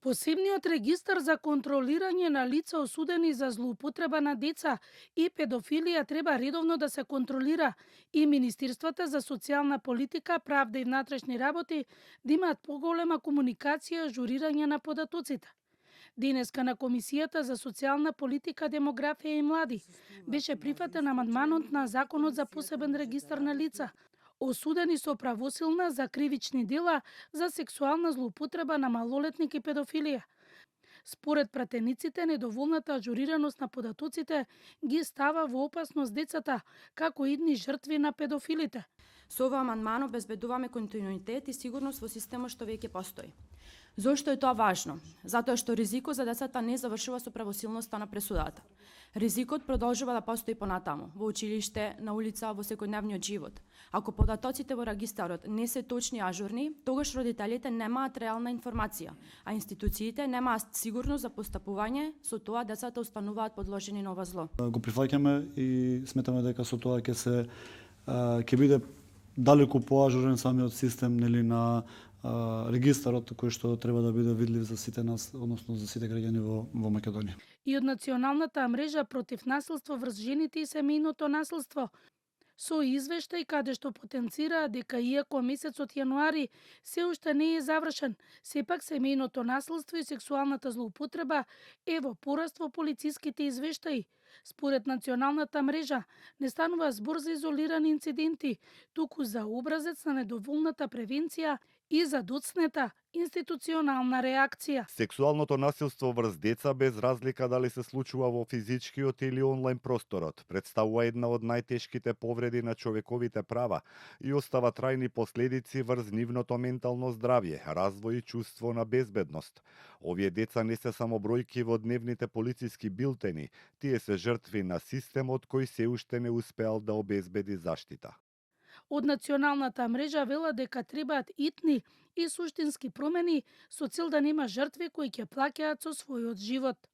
Посебниот регистар за контролирање на лица осудени за злоупотреба на деца и педофилија треба редовно да се контролира и Министерствата за социјална политика, правда и внатрешни работи да имаат поголема комуникација и ажурирање на податоците. Денеска на Комисијата за социјална политика, демографија и млади беше прифатен амандманот на Законот за посебен регистар на лица осудени со правосилна за кривични дела за сексуална злоупотреба на малолетник и педофилија. Според пратениците, недоволната ажурираност на податоците ги става во опасност децата, како идни жртви на педофилите. Со овој амандман обезбедуваме континуитет и сигурност во системот што веќе постои. Зошто е тоа важно? Затоа што ризикот за децата не завршува со правосилноста на пресудата. Ризикот продолжува да постои понатаму, во училиште, на улица, во секојдневниот живот. Ако податоците во регистарот не се точни и ажурни, тогаш родителите немаат реална информација, а институциите немаат сигурност за постапување, со тоа децата остануваат подложени на ова зло. Го прифаќаме и сметаме дека со тоа ќе биде далеку поажурен самиот систем, нели, на регистарот кој што треба да биде видлив за сите нас, односно за сите граѓани во Македонија. И од Националната мрежа против насилство врз жените и семејното насилство со извештај каде што потенцира дека иако месецот јануари се уште не е завршен, сепак семејното насилство и сексуалната злоупотреба е во пораст во полициските извештаи. Според Националната мрежа не станува збор за изолирани инциденти, туку за образец на недоволната превенција и за доцнета институционална реакција. Сексуалното насилство врз деца, без разлика дали се случува во физичкиот или онлайн просторот, представува една од најтешките повреди на човековите права и остава трајни последици врз нивното ментално здравје, развој и чувство на безбедност. Овие деца не се само бројки во дневните полициски билтени, тие се жртви на системот кој се уште не успеал да обезбеди заштита. Од Националната мрежа велат дека требаат итни и суштински промени со цел да нема жртви кои ќе плаќаат со својот живот.